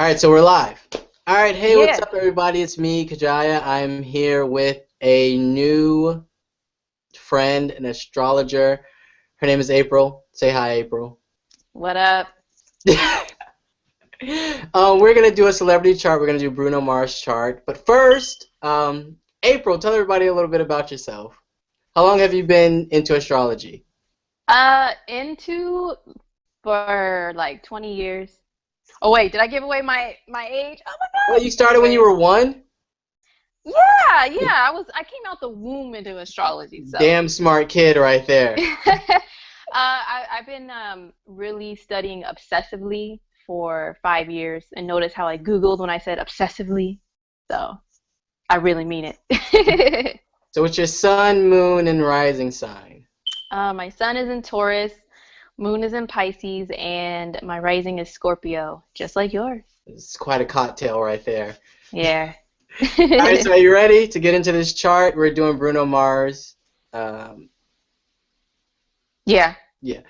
All right, so we're live. All right, hey, what's Yeah. up, everybody? It's me, Kajaya. I'm here with a new friend, an astrologer. Her name is April. Say hi, April. What up? We're gonna do a celebrity chart. We're gonna do Bruno Mars chart. But first, April, tell everybody a little bit about yourself. How long have you been into astrology? Into for like 20 years. Oh wait, did I give away my age? Oh my Well, God. you started when you Anyway, were one. yeah. I came out the womb into astrology, so Damn smart kid right there. I've been really studying obsessively for 5 years, and notice how I Googled when I said obsessively. So I really mean it. So it's your sun, moon, and rising sign. My sun is in Taurus, moon is in Pisces, and my rising is Scorpio, just like yours. It's quite a cocktail right there. Yeah. All right, so are you ready to get into this chart? We're doing Bruno Mars. Um, Yeah. yeah.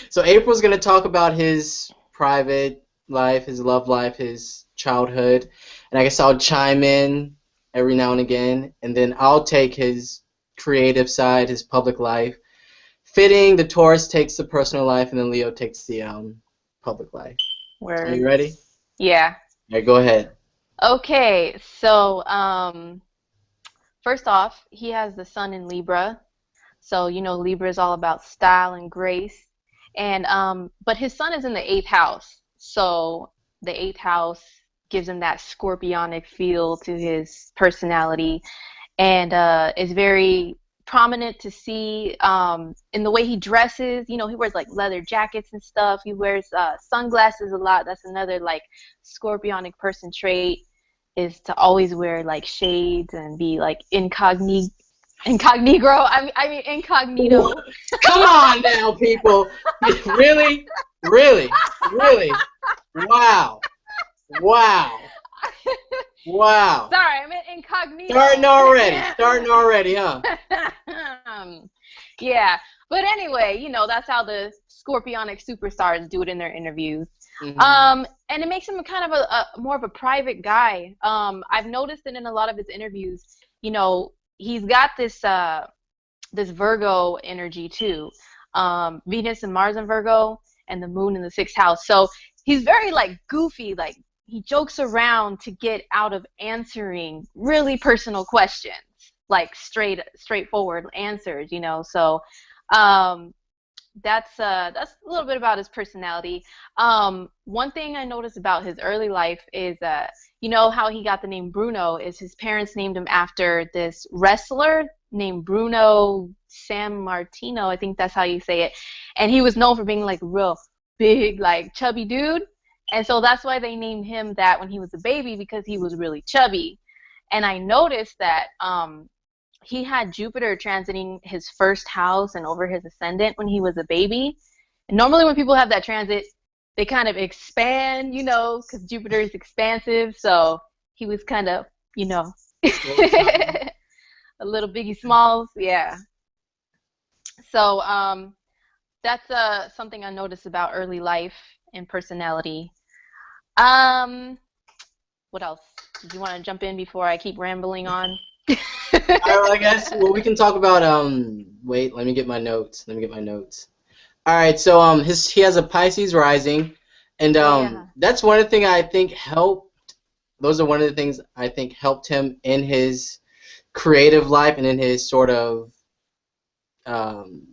So April's going to talk about his private life, his love life, his childhood. And I guess I'll chime in every now and again. And then I'll take his creative side, his public life. Fitting, the Taurus takes the personal life, and then Leo takes the public life. Are you Word. ready? Yeah. All right, go ahead. Okay. So, first off, he has the sun in Libra. So, Libra is all about style and grace. And but his sun is in the eighth house. So, the eighth house gives him that scorpionic feel to his personality. And is very prominent to see in the way he dresses. He wears like leather jackets and stuff. He wears sunglasses a lot. That's another like scorpionic person trait, is to always wear like shades and be like incognito. I mean incognito. Come on now, people. Really? Really? Really? Wow. Wow. Wow. Sorry, I meant incognito. Starting already. Starting already, huh? Yeah, but anyway, that's how the scorpionic superstars do it in their interviews. Hmm. And it makes him kind of a more of a private guy. I've noticed it in a lot of his interviews. He's got this Virgo energy too. Venus and Mars in Virgo, and the moon in the sixth house. So he's very like goofy, like he jokes around to get out of answering really personal questions, like straightforward answers. So that's a little bit about his personality. One thing I noticed about his early life is that how he got the name Bruno is his parents named him after this wrestler named Bruno San Martino. I think that's how you say it. And he was known for being like real big, like chubby dude. And so that's why they named him that when he was a baby, because he was really chubby. And I noticed that he had Jupiter transiting his first house and over his ascendant when he was a baby. And normally when people have that transit, they kind of expand, because Jupiter is expansive. So he was kind of, a little Biggie Smalls. Yeah. So that's something I noticed about early life and personality. Um, what else? Did you want to jump in before I keep rambling on? All right, well, I guess we can talk about wait, let me get my notes. Let me get my notes. All right, so he has a Pisces rising, and Oh yeah. that's one of the things I think helped. Those are one of the things I think helped him in his creative life and in his um,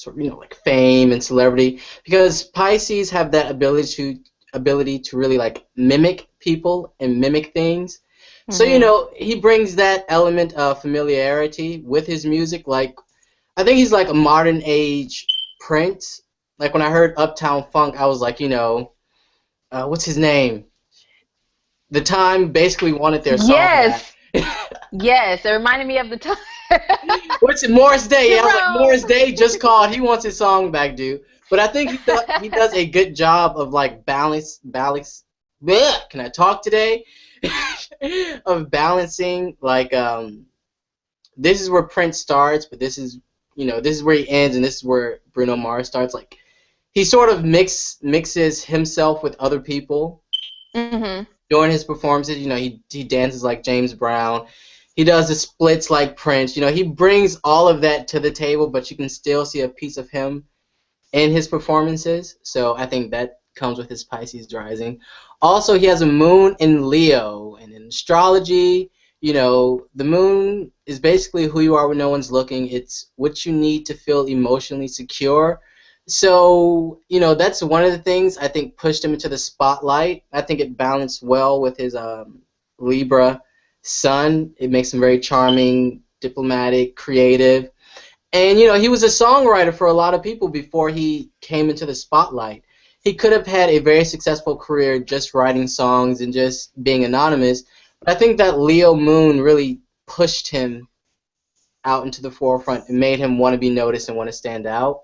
like fame and celebrity, because Pisces have that ability to really like mimic people and mimic things. So Mhm. he brings that element of familiarity with his music. Like I think he's like a modern age Prince. Like when I heard Uptown Funk, I was like, what's his name? The Time basically wanted their song back. Yes. Yes. It reminded me of the time. What's it? Morris Day. Yeah, I was like, Morris Jerome. Day just called. He wants his song back, dude. But I think he does a good job of like balance. Bleh, can I talk today? Of balancing like this is where Prince starts, but this is where he ends, and this is where Bruno Mars starts. Like he sort of mixes himself with other people, Mhm. During his performances, he dances like James Brown. He does the splits like Prince. He brings all of that to the table, but you can still see a piece of him in his performances. So I think that comes with his Pisces rising. Also, he has a moon in Leo, and in astrology, the moon is basically who you are when no one's looking. It's what you need to feel emotionally secure. So, that's one of the things I think pushed him into the spotlight. I think it balanced well with his Libra sun. It makes him very charming, diplomatic, creative. And he was a songwriter for a lot of people before he came into the spotlight. He could have had a very successful career just writing songs and just being anonymous, but I think that Leo Moon really pushed him out into the forefront and made him want to be noticed and want to stand out.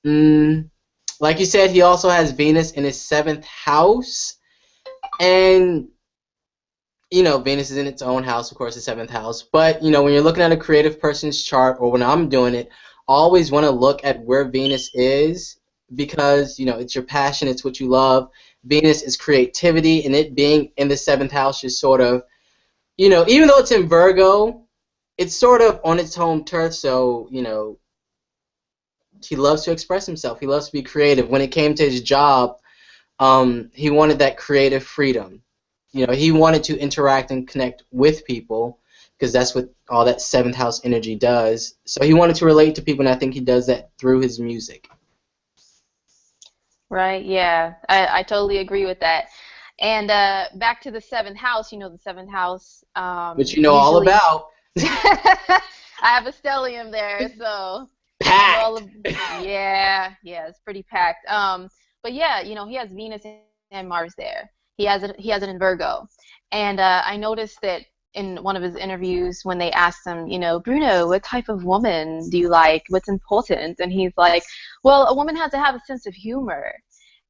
Mm, like you said, he also has Venus in his seventh house, and Venus is in its own house, of course, the seventh house. But, when you're looking at a creative person's chart, or when I'm doing it, always want to look at where Venus is because, it's your passion, it's what you love. Venus is creativity, and it being in the seventh house is sort of, even though it's in Virgo, it's sort of on its home turf. So, he loves to express himself. He loves to be creative. When it came to his job, he wanted that creative freedom. He wanted to interact and connect with people because that's what all that seventh house energy does. So he wanted to relate to people, and I think he does that through his music, Right, yeah. I totally agree with that. And back to the seventh house, the seventh house which you know all usually about. I have a stellium there, so I know all Packed. of yeah, it's pretty packed. But yeah, he has Venus and Mars there. He has it in Virgo. And I noticed that in one of his interviews when they asked him, Bruno, what type of woman do you like? What's important? And he's like, well, a woman has to have a sense of humor.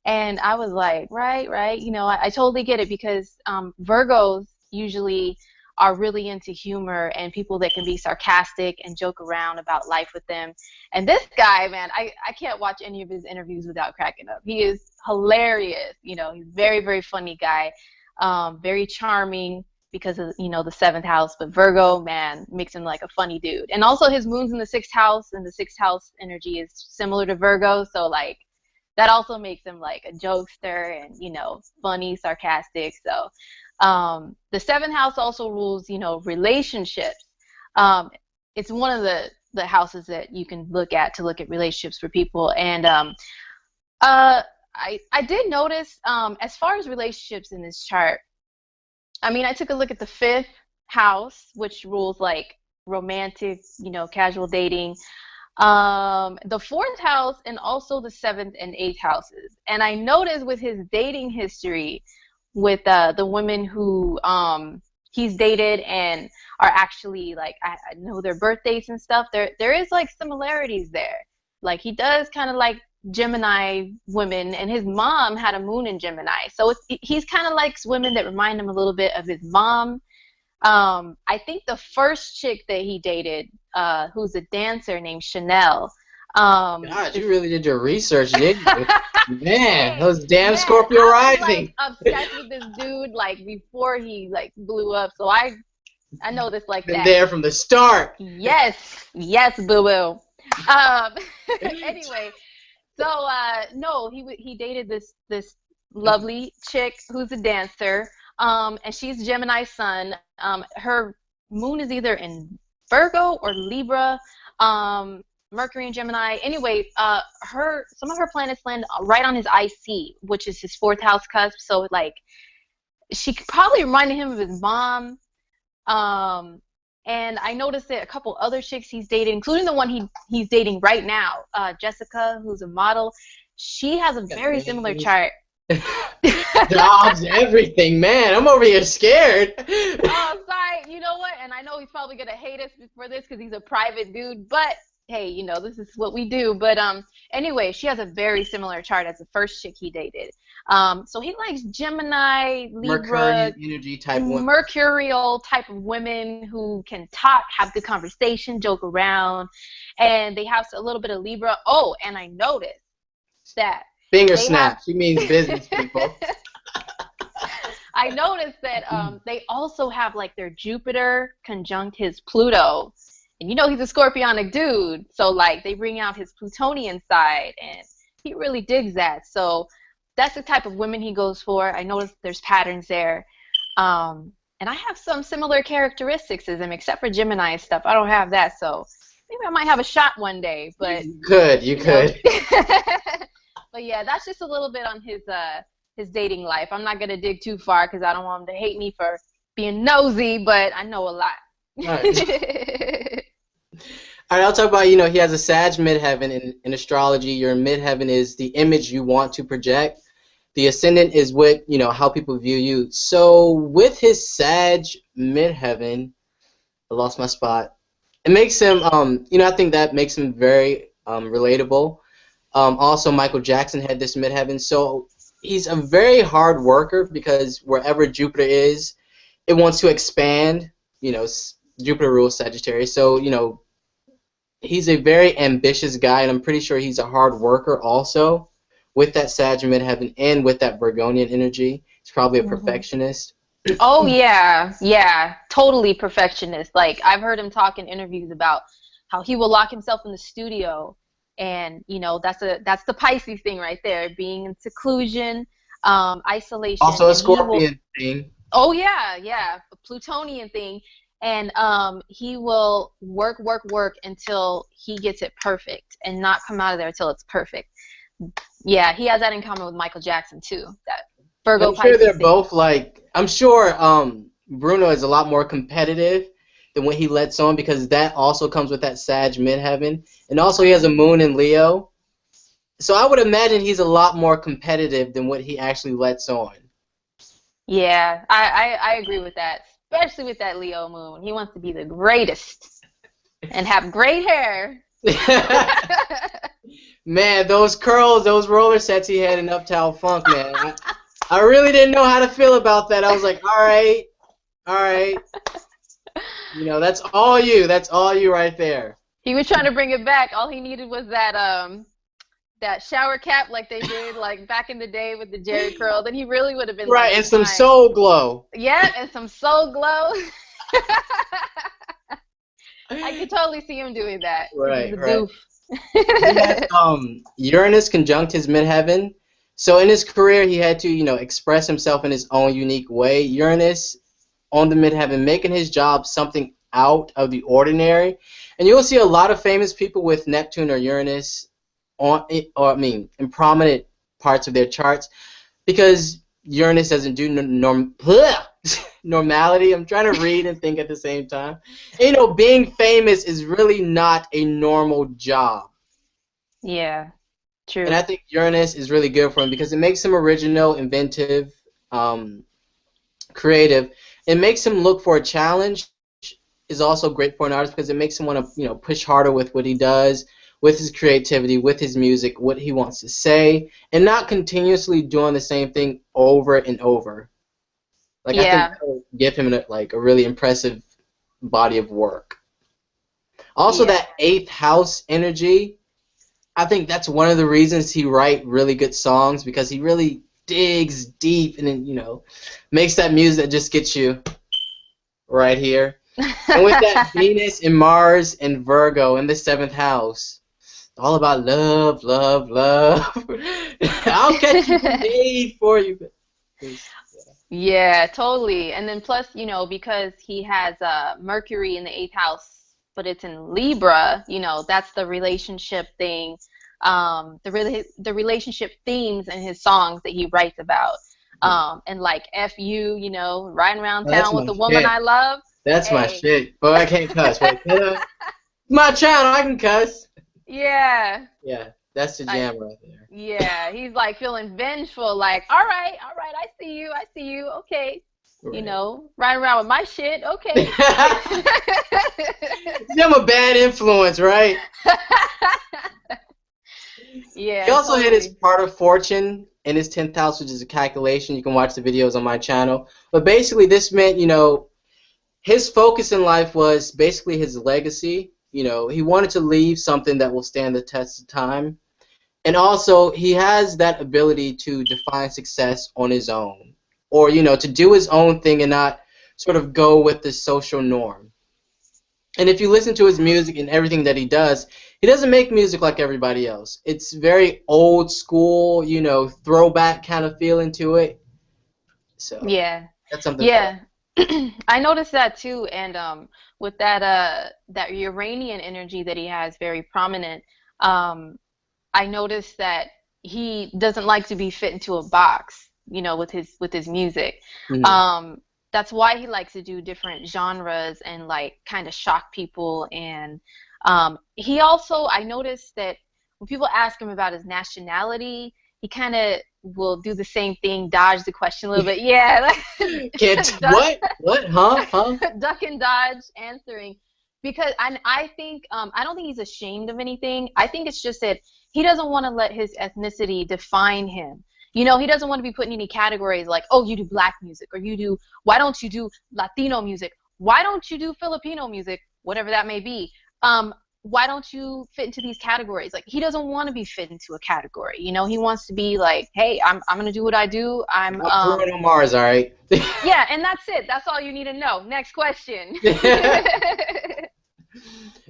And I was like, right, right. I totally get it because Virgos usually are really into humor and people that can be sarcastic and joke around about life with them. And this guy, man, I can't watch any of his interviews without cracking up. He is hilarious. He's very, very funny guy, very charming because of, the seventh house. But Virgo, man, makes him like a funny dude. And also his moon's in the sixth house, and the sixth house energy is similar to Virgo. So, like, that also makes him like a jokester and funny, sarcastic. So the seventh house also rules relationships. um, it's one of the houses that you can look at to look at relationships for people. And uh, I did notice, as far as relationships in this chart, I mean, I took a look at the fifth house, which rules like romantic, casual dating, the fourth house, and also the seventh and eighth houses. And I noticed with his dating history, with the women who he's dated and are actually like I know their birthdays and stuff. There is like similarities there. Like he does kind of like Gemini women, and his mom had a moon in Gemini, so he's kind of likes women that remind him a little bit of his mom. I think the first chick that he dated, who's a dancer named Chanel. God, This you really did your research, didn't you? Man, Hey, those damn man, Scorpio I was like rising. obsessed with this dude like before he like blew up. So I know this like Been that. there from the start. Yes, yes, boo boo. Um, anyway, so no, he dated this lovely chick who's a dancer. And she's Gemini sun. Her moon is either in Virgo or Libra. Um, Mercury and Gemini. Anyway, her some of her planets land right on his IC, which is his fourth house cusp. So like she probably reminded him of his mom. Um, and I noticed that a couple other chicks he's dated, including the one he's dating right now, Jessica, who's a model. She has a Got very similar names, chart. jobs, everything. Man, I'm over here scared. Oh, sorry. You know what? And I know he's probably gonna hate us for this because he's a private dude. But hey, this is what we do. But anyway, she has a very similar chart as the first chick he dated. So he likes Gemini, Libra, Mercurian energy type women. mercurial type of women who can talk, have good conversation, joke around, and they have a little bit of Libra. Oh, and I noticed that Finger they have snap. She means business people. I noticed that they also have like their Jupiter conjunct his Pluto. And you know he's a scorpionic dude. So like they bring out his Plutonian side and he really digs that. So that's the type of women he goes for. I noticed there's patterns there. And I have some similar characteristics as him, except for Gemini stuff. I don't have that, so maybe I might have a shot one day. But You could. But yeah, that's just a little bit on his dating life. I'm not gonna dig too far because I don't want him to hate me for being nosy, but I know a lot. All right. All right, I'll talk about, he has a Sag midheaven in astrology. Your midheaven is the image you want to project. The ascendant is what, how people view you. So with his Sag midheaven, I lost my spot. It makes him, I think that makes him very relatable. Also, Michael Jackson had this midheaven. So he's a very hard worker because wherever Jupiter is, it wants to expand. Jupiter rules Sagittarius. So, he's a very ambitious guy, and I'm pretty sure he's a hard worker also. With that Sag midheaven and with that Virgonian energy, he's probably a perfectionist. Oh yeah, totally perfectionist. Like I've heard him talk in interviews about how he will lock himself in the studio, and that's the Pisces thing right there, being in seclusion, isolation. Also a And Scorpion thing. Oh yeah, a Plutonian thing, and he will work until he gets it perfect, and not come out of there until it's perfect. Yeah, he has that in common with Michael Jackson too. That Virgo I'm sure Pisces they're thing. both like. I'm sure Bruno is a lot more competitive than when he lets on, because that also comes with that Sag midheaven, and also he has a moon in Leo. So I would imagine he's a lot more competitive than what he actually lets on. Yeah, I agree with that, especially with that Leo moon. He wants to be the greatest and have great hair. Man, those curls, those roller sets he had in Uptown Funk, man. I really didn't know how to feel about that. I was like, all right. That's all you. That's all you right there. He was trying to bring it back. All he needed was that shower cap like they did like back in the day with the Jerry curl. Then he really would have been right, like, and some soul glow. Yeah, and some soul glow. I could totally see him doing that. Right, He's a right. goof. He has Uranus conjunct his midheaven. So in his career, he had to, express himself in his own unique way. Uranus on the midheaven, making his job something out of the ordinary. And you'll see a lot of famous people with Neptune or Uranus in prominent parts of their charts, because Uranus doesn't do normality. I'm trying to read and think at the same time. Being famous is really not a normal job. Yeah, true. And I think Uranus is really good for him because it makes him original, inventive, creative. It makes him look for a challenge. Is also great for an artist because it makes him want to, push harder with what he does, with his creativity, with his music, what he wants to say, and not continuously doing the same thing over and over. Like, I think that will give him a really impressive body of work. Also, that 8th house energy, I think that's one of the reasons he writes really good songs, because he really digs deep and then, makes that music that just gets you right here. And with that Venus and Mars and Virgo in the 7th house, all about love, love, love. I'll catch you made for you. Yeah, totally. And then plus, because he has Mercury in the 8th house, but it's in Libra, that's the relationship thing, the relationship themes in his songs that he writes about. And like F you, riding around town with the woman I love. That's my shit. But I can't cuss. Wait, can I? My channel, I can cuss. Yeah. Yeah, that's the jam right there. Yeah, he's like feeling vengeful, like, all right, I see you, okay. Right. Riding around with my shit, okay. I'm a bad influence, right? Yeah. He also totally. hit his part of fortune in his 10th house, which is a calculation. You can watch the videos on my channel. But basically, this meant, his focus in life was basically his legacy. He wanted to leave something that will stand the test of time. And also, he has that ability to define success on his own. or to do his own thing and not sort of go with the social norm. And if you listen to his music and everything that he doesn't make music like everybody else. It's very old school, throwback kind of feeling to it. So Yeah. that's something cool. Yeah. I noticed that too, and with that Uranian energy that he has very prominent, um, I noticed that he doesn't like to be fit into a box, with his music. Mhm. Um, that's why he likes to do different genres and like kind of shock people. And he also, I noticed that when people ask him about his nationality, he kind of will do the same thing, dodge the question a little bit. Yeah, Can't duck, what? Huh? duck and dodge answering because I think I don't think he's ashamed of anything. I think it's just that he doesn't want to let his ethnicity define him. He doesn't want to be put in any categories like, oh, you do black music, or why don't you do Latino music? Why don't you do Filipino music? Whatever that may be. Um, why don't you fit into these categories? Like, he doesn't want to be fit into a category. He wants to be like, hey, I'm gonna do what I do. I'm Bruno Mars, all right. Yeah, and that's it. That's all you need to know. Next question.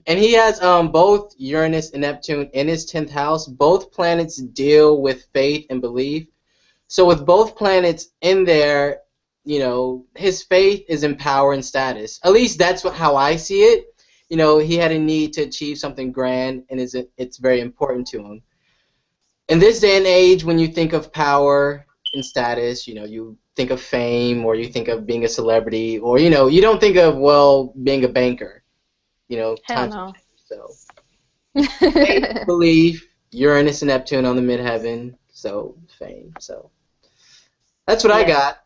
And he has both Uranus and Neptune in his 10th house. Both planets deal with faith and belief. So with both planets in there, his faith is in power and status. At least that's how I see it. He had a need to achieve something grand, and it's very important to him. In this day and age, when you think of power and status, you think of fame, or you think of being a celebrity, or you don't think of, well, being a banker. Hell Times no. so faith, belief, Uranus and Neptune on the midheaven, so fame. So that's what I Yeah. got.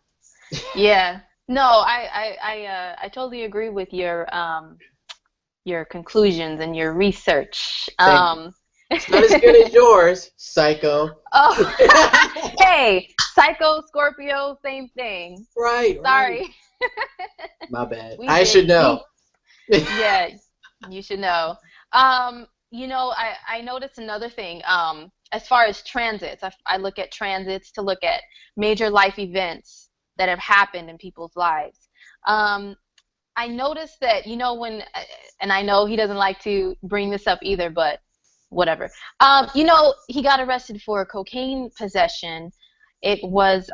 Yeah. No, I totally agree with your conclusions and your research. Thank you. It's not as good as yours, psycho. Oh, hey, Psycho, Scorpio, same thing. Right. Sorry. My bad. We I dig should know. deep. Yeah, you should know. I noticed another thing. As far as transits, I look at transits to look at major life events that have happened in people's lives. Um, I noticed that, and I know he doesn't like to bring this up either, but whatever. He got arrested for cocaine possession. It was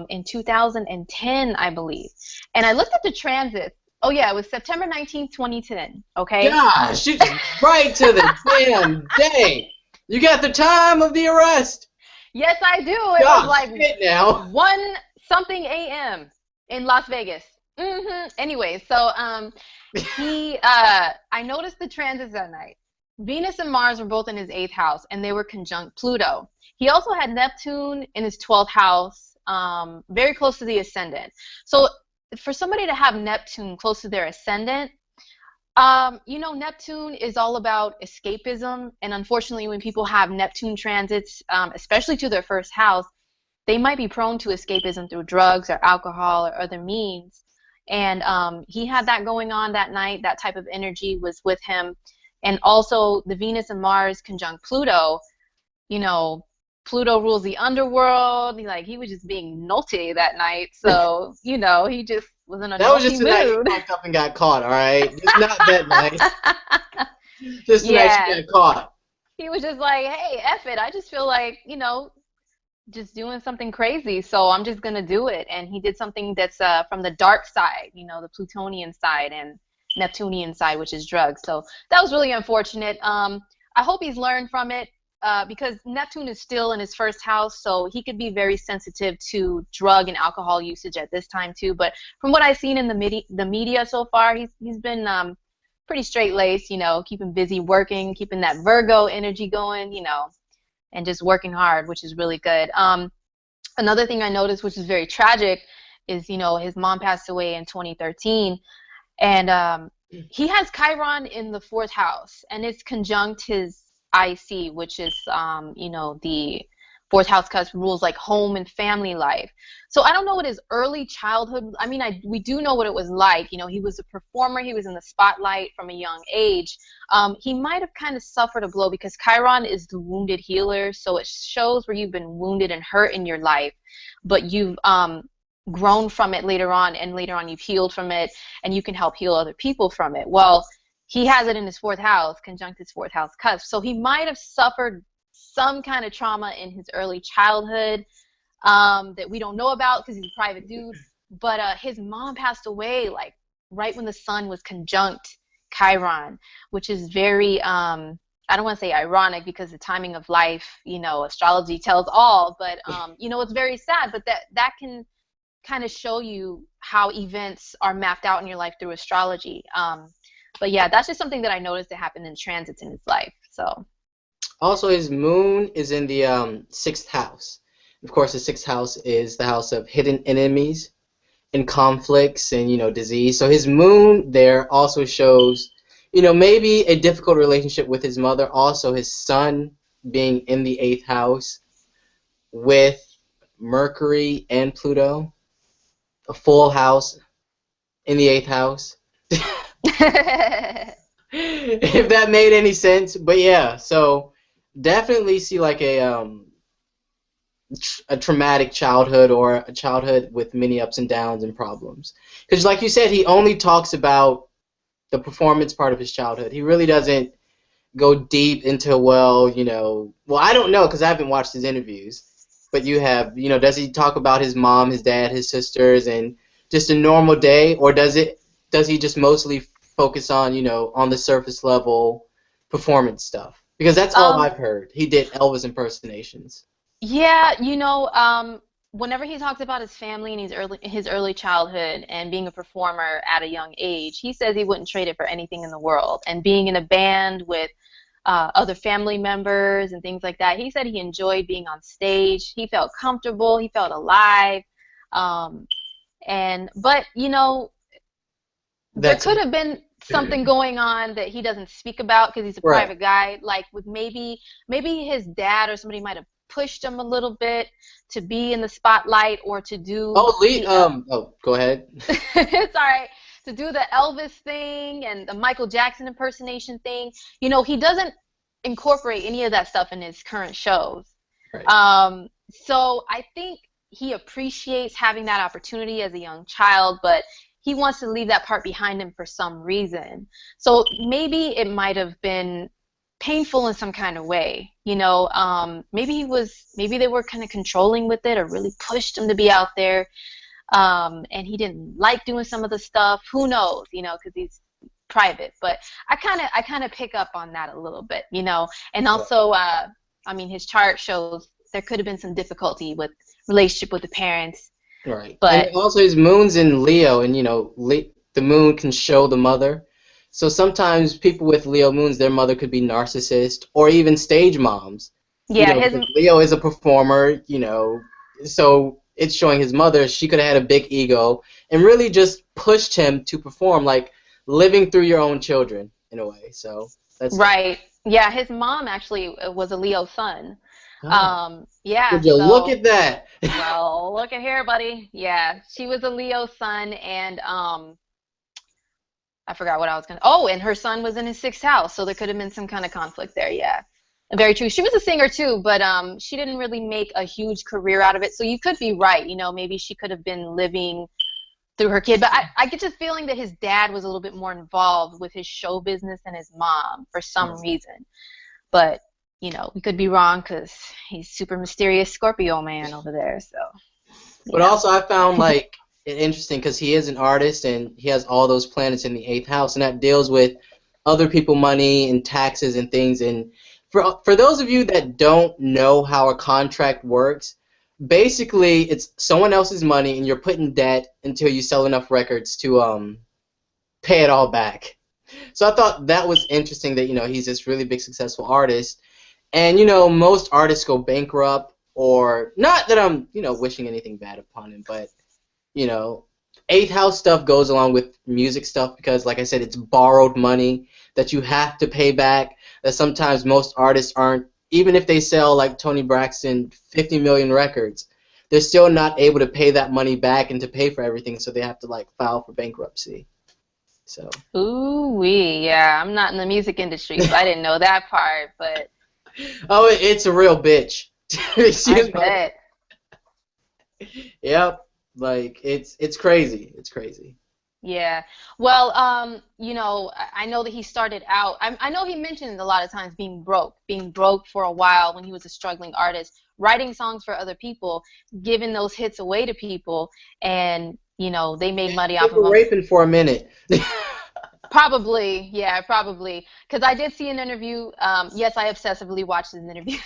in 2010, I believe. And I looked at the transits. Oh, yeah, it was September 19th, 2010, okay? Gosh, you right to the damn day. You got the time of the arrest. Yes, I do. It was Gosh, like shit now. 1 something a.m. in Las Vegas. Anyway, so I noticed the transits that night. Venus and Mars were both in his 8th house, and they were conjunct Pluto. He also had Neptune in his 12th house, very close to the ascendant. So for somebody to have Neptune close to their ascendant, Neptune is all about escapism, and unfortunately, when people have Neptune transits, especially to their first house, they might be prone to escapism through drugs or alcohol or other means. And he had that going on that night. That type of energy was with him. And also the Venus and Mars conjunct Pluto, you know, Pluto rules the underworld. He was just being naughty that night. So, he just was in a That was naughty just the night you mood. fucked up and got caught, all right? Just not that night. Just the night you Yeah. got caught. He was just like, hey, F it. I just feel like, just doing something crazy. So I'm just going to do it. And he did something that's from the dark side, the Plutonian side and Neptunian side, which is drugs. So that was really unfortunate. I hope he's learned from it because Neptune is still in his first house. So he could be very sensitive to drug and alcohol usage at this time too. But from what I've seen in the media so far, he's been pretty straight laced, keeping busy working, keeping that Virgo energy going, and just working hard, which is really good. Another thing I noticed, which is very tragic, is his mom passed away in 2013, and he has Chiron in the 4th house, and it's conjunct his IC, which is the 4th house cusp rules like home and family life. So I don't know what his early childhood. I mean, we do know what it was like. He was a performer. He was in the spotlight from a young age. He might have kind of suffered a blow because Chiron is the wounded healer. So it shows where you've been wounded and hurt in your life, but you've grown from it later on, and later on you've healed from it, and you can help heal other people from it. Well, he has it in his fourth house, conjunct his fourth house cusp. So he might have suffered some kind of trauma in his early childhood that we don't know about because he's a private dude. But his mom passed away like right when the sun was conjunct Chiron, which is very I don't want to say ironic because the timing of life, astrology tells all, but it's very sad. But that can kind of show you how events are mapped out in your life through astrology. But yeah, that's just something that I noticed that happened in transits in his life. So Also, his moon is in the sixth house. Of course, the sixth house is the house of hidden enemies and conflicts and disease. So his moon there also shows maybe a difficult relationship with his mother. Also, his sun being in the eighth house with Mercury and Pluto, a full house in the eighth house. If that made any sense. But yeah, so definitely see like a traumatic childhood or a childhood with many ups and downs and problems. Because like you said, he only talks about the performance part of his childhood. He really doesn't go deep into, well, I don't know because I haven't watched his interviews. But you have, does he talk about his mom, his dad, his sisters, and just a normal day, or does he just mostly focus on, on the surface level performance stuff? Because that's all I've heard. He did Elvis impersonations. Yeah, whenever he talks about his family and his early childhood and being a performer at a young age, he says he wouldn't trade it for anything in the world. And being in a band with other family members and things like that, he said he enjoyed being on stage. He felt comfortable. He felt alive. But there could have been something going on that he doesn't speak about because he's a private guy. Like with maybe his dad or somebody might have pushed him a little bit to be in the spotlight or to do. Go ahead. It's all right. To do the Elvis thing and the Michael Jackson impersonation thing. He doesn't incorporate any of that stuff in his current shows. Right. So I think he appreciates having that opportunity as a young child, but he wants to leave that part behind him for some reason. So maybe it might have been painful in some kind of way. Maybe they were kind of controlling with it or really pushed him to be out there. And he didn't like doing some of the stuff. Who knows, because he's private. But I kind of pick up on that a little bit, And also, his chart shows there could have been some difficulty with relationship with the parents. Right. But and also his moon's in Leo, and the moon can show the mother. So sometimes people with Leo moons, their mother could be narcissist or even stage moms. Yeah, Leo is a performer, so it's showing his mother she could have had a big ego and really just pushed him to perform, like living through your own children in a way. So that's right. Yeah, his mom actually was a Leo sun. Oh. Yeah. Would you look at that? Well, look at here, buddy. Yeah, she was a Leo sun, and I forgot what I was gonna. Oh, and her son was in his sixth house, so there could have been some kind of conflict there. Yeah. Very true. She was a singer too, but she didn't really make a huge career out of it. So you could be right. Maybe she could have been living through her kid. But I get the feeling that his dad was a little bit more involved with his show business than his mom for some reason. But, we could be wrong because he's super mysterious Scorpio man over there. So. But also I found like it interesting because he is an artist and he has all those planets in the eighth house, and that deals with other people money and taxes and things. And for those of you that don't know how a contract works, basically it's someone else's money and you're put in debt until you sell enough records to pay it all back. So I thought that was interesting that he's this really big successful artist, and most artists go bankrupt, or not that I'm wishing anything bad upon him, but eighth house stuff goes along with music stuff because, like I said, it's borrowed money that you have to pay back, that sometimes most artists aren't, even if they sell, like Tony Braxton, 50 million records, they're still not able to pay that money back and to pay for everything, so they have to like file for bankruptcy. So. Ooh-wee, yeah, I'm not in the music industry, so I didn't know that part, but. Oh, it's a real bitch. I bet. Yep. Like it's crazy. It's crazy. Yeah. Well, I know that he started out. I know he mentioned a lot of times being broke for a while when he was a struggling artist, writing songs for other people, giving those hits away to people, and they made money They off of were them. raping for a minute. Probably, yeah, probably. Because I did see an interview. Yes, I obsessively watched an interview.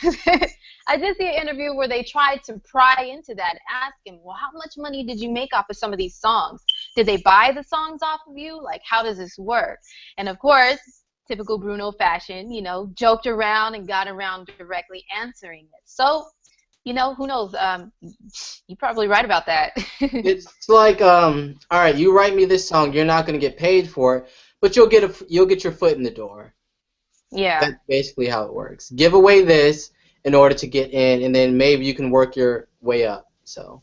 I did see an interview where they tried to pry into that, ask him, well, how much money did you make off of some of these songs? Did they buy the songs off of you? Like, how does this work? And of course, typical Bruno fashion, joked around and got around directly answering it. So, who knows? You're probably right about that. It's like, all right, you write me this song, you're not gonna get paid for it, but you'll get your foot in the door. Yeah. That's basically how it works. Give away this in order to get in, and then maybe you can work your way up. So,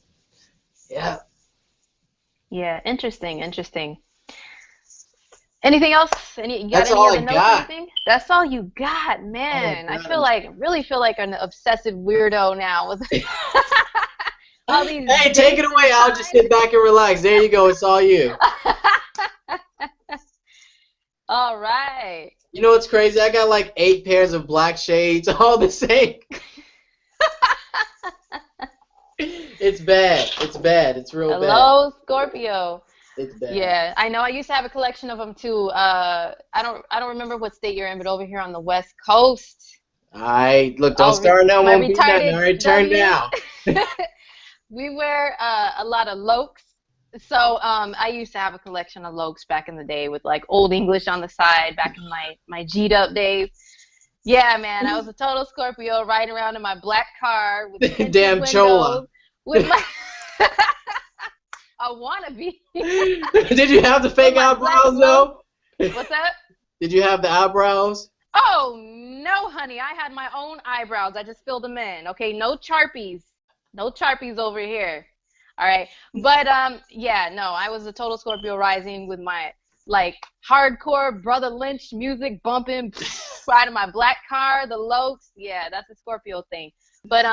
yeah, Yeah, interesting, interesting. Anything else? You got that's any all I other notes or got. anything? That's all you got, All I man. I got. really feel like an obsessive weirdo now with all these Hey, take dates it and away. I'll just times. sit back and relax. There you go. It's all you. All right. You know what's crazy? I got like 8 pairs of black shades, all the same. It's bad. It's bad. It's real bad. Hello, Scorpio. It's bad. Yeah, I know. I used to have a collection of them too. I don't remember what state you're in, but over here on the West Coast. All right, look, don't Oh, start now. my Won't be nothing. All retarded right, turn W's. down. We wear a lot of lokes. So I used to have a collection of lokes back in the day with like old English on the side back in my G'd up days. Yeah, man, I was a total Scorpio riding around in my black car with tinted Damn chola. windows with my I wanna be Did you have the with fake my black eyebrows gloves. though? What's that? Did you have the eyebrows? Oh no, honey, I had my own eyebrows. I just filled them in. Okay, no Sharpies. No Sharpies over here. All right. But yeah, no, I was a total Scorpio rising with my like hardcore Brother Lynch music bumping right in my black car, the Lokes. Yeah, that's a Scorpio thing. But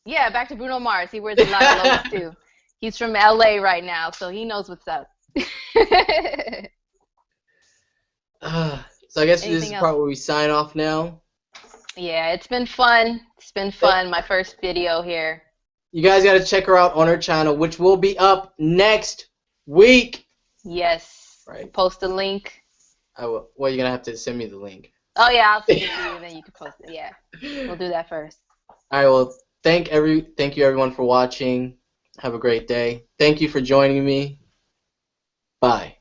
yeah, back to Bruno Mars. He wears a lot of Lokes too. He's from LA right now, so he knows what's up. So I guess this is Anything the else? part where we sign off now. Yeah, it's been fun. It's been fun. My first video here. You guys got to check her out on her channel, which will be up next week. Yes. Right. Post a link. I will. Well, you're gonna have to send me the link. Oh yeah, I'll send it to you, and then you can post it. Yeah, we'll do that first. All right. Well, thank you everyone for watching. Have a great day. Thank you for joining me. Bye.